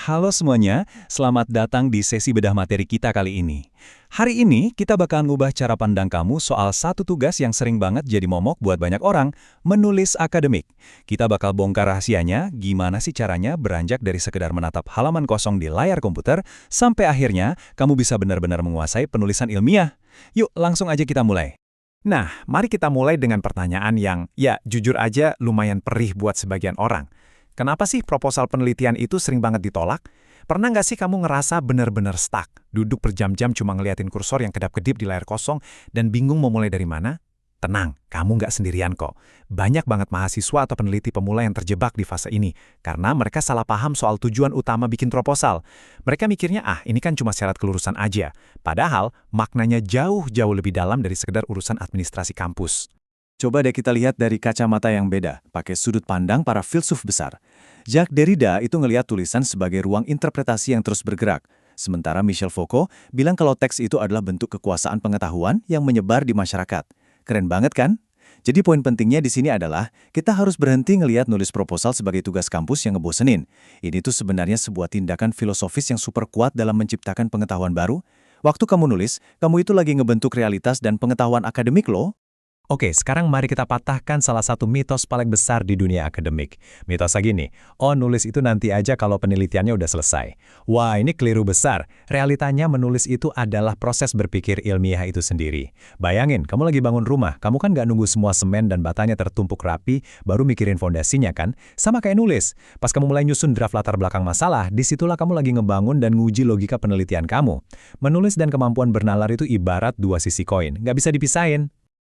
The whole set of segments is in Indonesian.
Halo semuanya, selamat datang di sesi bedah materi kita kali ini. Hari ini kita bakal ngubah cara pandang kamu soal satu tugas yang sering banget jadi momok buat banyak orang, menulis akademik. Kita bakal bongkar rahasianya, gimana sih caranya beranjak dari sekedar menatap halaman kosong di layar komputer, sampai akhirnya kamu bisa benar-benar menguasai penulisan ilmiah. Yuk, langsung aja kita mulai. Nah, mari kita mulai dengan pertanyaan yang, ya jujur aja lumayan perih buat sebagian orang. Kenapa sih proposal penelitian itu sering banget ditolak? Pernah nggak sih kamu ngerasa bener-bener stuck, duduk berjam-jam cuma ngeliatin kursor yang kedap-kedip di layar kosong dan bingung mau mulai dari mana? Tenang, kamu nggak sendirian kok. Banyak banget mahasiswa atau peneliti pemula yang terjebak di fase ini, karena mereka salah paham soal tujuan utama bikin proposal. Mereka mikirnya, ini kan cuma syarat kelulusan aja. Padahal, maknanya jauh-jauh lebih dalam dari sekedar urusan administrasi kampus. Coba deh kita lihat dari kacamata yang beda, pakai sudut pandang para filsuf besar. Jacques Derrida itu ngelihat tulisan sebagai ruang interpretasi yang terus bergerak. Sementara Michel Foucault bilang kalau teks itu adalah bentuk kekuasaan pengetahuan yang menyebar di masyarakat. Keren banget kan? Jadi poin pentingnya di sini adalah, kita harus berhenti ngelihat nulis proposal sebagai tugas kampus yang ngebosenin. Ini tuh sebenarnya sebuah tindakan filosofis yang super kuat dalam menciptakan pengetahuan baru. Waktu kamu nulis, kamu itu lagi ngebentuk realitas dan pengetahuan akademik loh. Oke, sekarang mari kita patahkan salah satu mitos paling besar di dunia akademik. Mitosnya gini, nulis itu nanti aja kalau penelitiannya udah selesai. Wah, ini keliru besar. Realitanya menulis itu adalah proses berpikir ilmiah itu sendiri. Bayangin, kamu lagi bangun rumah, kamu kan nggak nunggu semua semen dan batanya tertumpuk rapi, baru mikirin fondasinya kan? Sama kayak nulis. Pas kamu mulai nyusun draft latar belakang masalah, disitulah kamu lagi ngebangun dan nguji logika penelitian kamu. Menulis dan kemampuan bernalar itu ibarat dua sisi koin, nggak bisa dipisahin.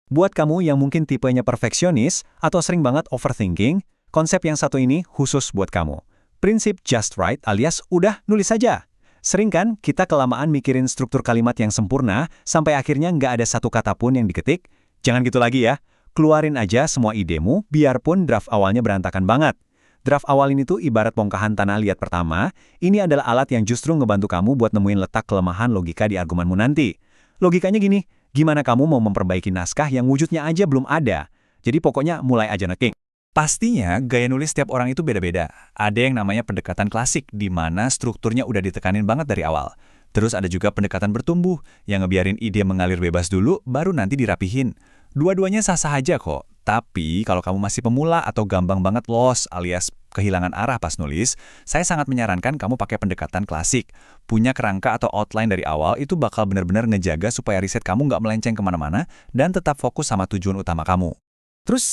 Buat kamu yang mungkin tipenya perfeksionis atau sering banget overthinking, konsep yang satu ini khusus buat kamu. Prinsip just right alias udah nulis saja. Sering kan kita kelamaan mikirin struktur kalimat yang sempurna sampai akhirnya nggak ada satu kata pun yang diketik? Jangan gitu lagi ya. Keluarin aja semua idemu biarpun draft awalnya berantakan banget. Draft awal ini tuh ibarat bongkahan tanah liat pertama, ini adalah alat yang justru ngebantu kamu buat nemuin letak kelemahan logika di argumenmu nanti. Logikanya gini, gimana kamu mau memperbaiki naskah yang wujudnya aja belum ada? Jadi pokoknya mulai aja neking. Pastinya, gaya nulis setiap orang itu beda-beda. Ada yang namanya pendekatan klasik, di mana strukturnya udah ditekanin banget dari awal. Terus ada juga pendekatan bertumbuh, yang ngebiarin ide mengalir bebas dulu, baru nanti dirapihin. Dua-duanya sah-sah aja kok. Tapi, kalau kamu masih pemula atau gampang banget lost alias kehilangan arah pas nulis, saya sangat menyarankan kamu pakai pendekatan klasik. Punya kerangka atau outline dari awal itu bakal benar-benar ngejaga supaya riset kamu nggak melenceng kemana-mana dan tetap fokus sama tujuan utama kamu. Terus,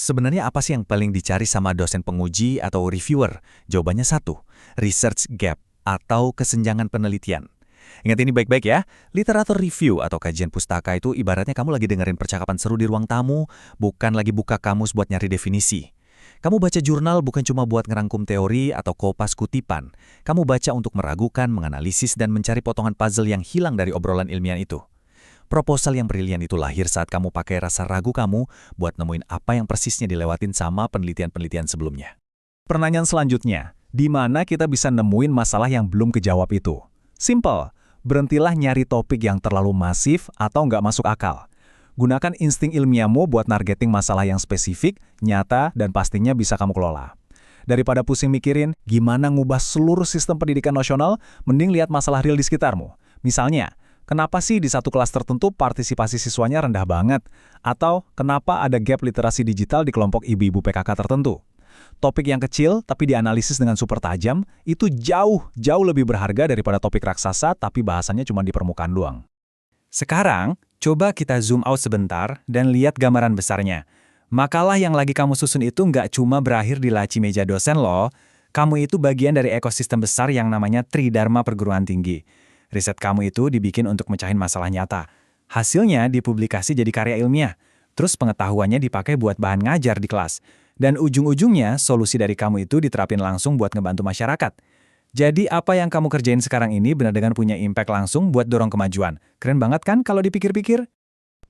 sebenarnya apa sih yang paling dicari sama dosen penguji atau reviewer? Jawabannya satu, research gap atau kesenjangan penelitian. Ingat ini baik-baik ya, literatur review atau kajian pustaka itu ibaratnya kamu lagi dengerin percakapan seru di ruang tamu, bukan lagi buka kamus buat nyari definisi. Kamu baca jurnal bukan cuma buat ngerangkum teori atau kopas kutipan. Kamu baca untuk meragukan, menganalisis, dan mencari potongan puzzle yang hilang dari obrolan ilmiah itu. Proposal yang brilian itu lahir saat kamu pakai rasa ragu kamu buat nemuin apa yang persisnya dilewatin sama penelitian-penelitian sebelumnya. Pertanyaan selanjutnya, di mana kita bisa nemuin masalah yang belum kejawab itu? Simple. Berhentilah nyari topik yang terlalu masif atau nggak masuk akal. Gunakan insting ilmiahmu buat nargeting masalah yang spesifik, nyata, dan pastinya bisa kamu kelola. Daripada pusing mikirin gimana ngubah seluruh sistem pendidikan nasional, mending lihat masalah real di sekitarmu. Misalnya, kenapa sih di satu kelas tertentu partisipasi siswanya rendah banget? Atau kenapa ada gap literasi digital di kelompok ibu-ibu PKK tertentu? Topik yang kecil tapi dianalisis dengan super tajam, itu jauh lebih berharga daripada topik raksasa tapi bahasannya cuma di permukaan doang. Sekarang, coba kita zoom out sebentar dan lihat gambaran besarnya. Makalah yang lagi kamu susun itu nggak cuma berakhir di laci meja dosen loh. Kamu itu bagian dari ekosistem besar yang namanya Tridharma Perguruan Tinggi. Riset kamu itu dibikin untuk mecahin masalah nyata. Hasilnya dipublikasi jadi karya ilmiah. Terus pengetahuannya dipakai buat bahan ngajar di kelas. Dan ujung-ujungnya, solusi dari kamu itu diterapin langsung buat ngebantu masyarakat. Jadi apa yang kamu kerjain sekarang ini benar-benar punya impact langsung buat dorong kemajuan. Keren banget kan kalau dipikir-pikir?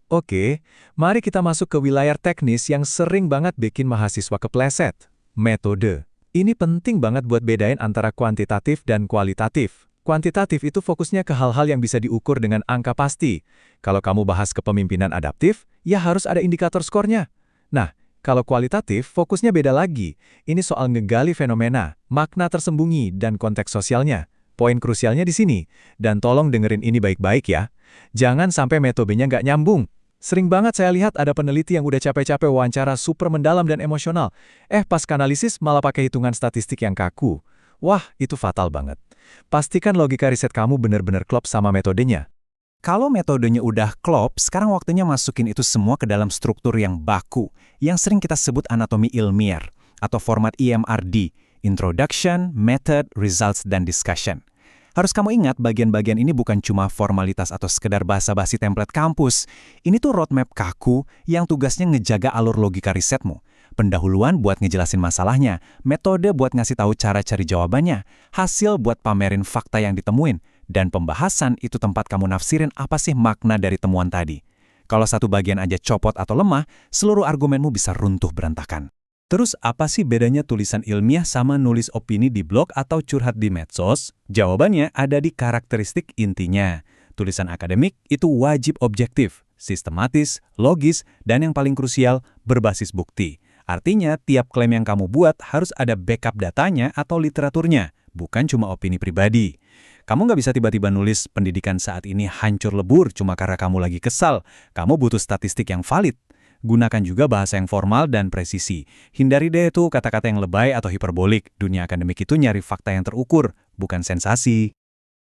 Oke, mari kita masuk ke wilayah teknis yang sering banget bikin mahasiswa kepleset. Metode. Ini penting banget buat bedain antara kuantitatif dan kualitatif. Kuantitatif itu fokusnya ke hal-hal yang bisa diukur dengan angka pasti. Kalau kamu bahas kepemimpinan adaptif, ya harus ada indikator skornya. Nah, Kalau kualitatif, fokusnya beda lagi. Ini soal ngegali fenomena, makna tersembunyi, dan konteks sosialnya. Poin krusialnya di sini. Dan tolong dengerin ini baik-baik ya. Jangan sampai metodenya nggak nyambung. Sering banget saya lihat ada peneliti yang udah capek-capek wawancara super mendalam dan emosional. Pas analisis malah pakai hitungan statistik yang kaku. Wah, itu fatal banget. Pastikan logika riset kamu benar-benar klop sama metodenya. Kalau metodenya udah klop, sekarang waktunya masukin itu semua ke dalam struktur yang baku, yang sering kita sebut anatomi ilmiah, atau format IMRD, Introduction, Method, Results, dan Discussion. Harus kamu ingat, bagian-bagian ini bukan cuma formalitas atau sekedar basa-basi template kampus. Ini tuh roadmap kaku yang tugasnya ngejaga alur logika risetmu. Pendahuluan buat ngejelasin masalahnya, metode buat ngasih tahu cara cari jawabannya, hasil buat pamerin fakta yang ditemuin, dan pembahasan itu tempat kamu nafsirin apa sih makna dari temuan tadi. Kalau satu bagian aja copot atau lemah, seluruh argumenmu bisa runtuh berantakan. Terus apa sih bedanya tulisan ilmiah sama nulis opini di blog atau curhat di medsos? Jawabannya ada di karakteristik intinya. Tulisan akademik itu wajib objektif, sistematis, logis, dan yang paling krusial, berbasis bukti. Artinya, tiap klaim yang kamu buat harus ada backup datanya atau literaturnya, bukan cuma opini pribadi. Kamu nggak bisa tiba-tiba nulis pendidikan saat ini hancur lebur cuma karena kamu lagi kesal. Kamu butuh statistik yang valid. Gunakan juga bahasa yang formal dan presisi. Hindari deh itu kata-kata yang lebay atau hiperbolik. Dunia akademik itu nyari fakta yang terukur, bukan sensasi.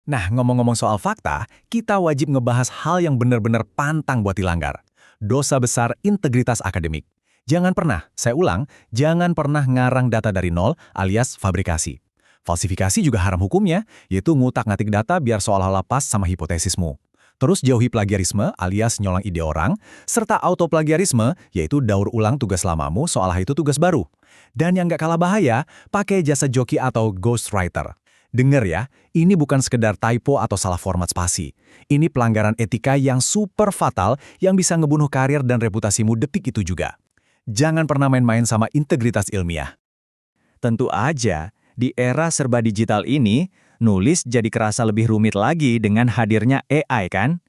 Nah, ngomong-ngomong soal fakta, kita wajib ngebahas hal yang benar-benar pantang buat dilanggar. Dosa besar integritas akademik. Jangan pernah, saya ulang, jangan pernah ngarang data dari nol alias fabrikasi. Falsifikasi juga haram hukumnya, yaitu ngutak-ngatik data biar seolah-olah pas sama hipotesismu. Terus jauhi plagiarisme alias nyolong ide orang, serta autoplagiarisme, yaitu daur ulang tugas lamamu seolah itu tugas baru. Dan yang nggak kalah bahaya, pakai jasa joki atau ghostwriter. Dengar ya, ini bukan sekedar typo atau salah format spasi. Ini pelanggaran etika yang super fatal yang bisa ngebunuh karir dan reputasimu detik itu juga. Jangan pernah main-main sama integritas ilmiah. Tentu aja, di era serba digital ini, nulis jadi kerasa lebih rumit lagi dengan hadirnya AI kan?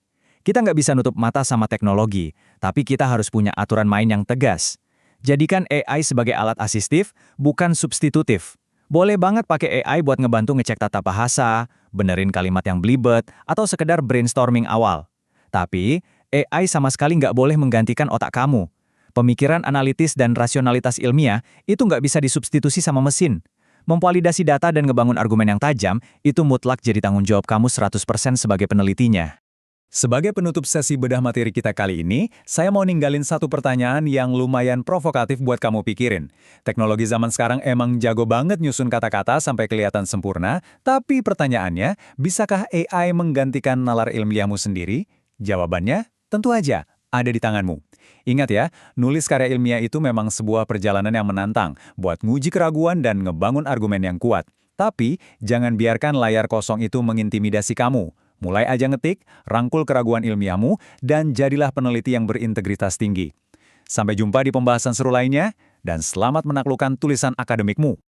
Kita nggak bisa nutup mata sama teknologi, tapi kita harus punya aturan main yang tegas. Jadikan AI sebagai alat asistif, bukan substitutif. Boleh banget pakai AI buat ngebantu ngecek tata bahasa, benerin kalimat yang belibet, atau sekedar brainstorming awal. Tapi, AI sama sekali nggak boleh menggantikan otak kamu. Pemikiran analitis dan rasionalitas ilmiah itu nggak bisa disubstitusi sama mesin. Memvalidasi data dan ngebangun argumen yang tajam, itu mutlak jadi tanggung jawab kamu 100% sebagai penelitinya. Sebagai penutup sesi bedah materi kita kali ini, saya mau ninggalin satu pertanyaan yang lumayan provokatif buat kamu pikirin. Teknologi zaman sekarang emang jago banget nyusun kata-kata sampai kelihatan sempurna, tapi pertanyaannya, bisakah AI menggantikan nalar ilmiahmu sendiri? Jawabannya, tentu aja, ada di tanganmu. Ingat ya, nulis karya ilmiah itu memang sebuah perjalanan yang menantang, buat nguji keraguan dan ngebangun argumen yang kuat. Tapi, jangan biarkan layar kosong itu mengintimidasi kamu. Mulai aja ngetik, rangkul keraguan ilmiahmu, dan jadilah peneliti yang berintegritas tinggi. Sampai jumpa di pembahasan seru lainnya, dan selamat menaklukkan tulisan akademikmu.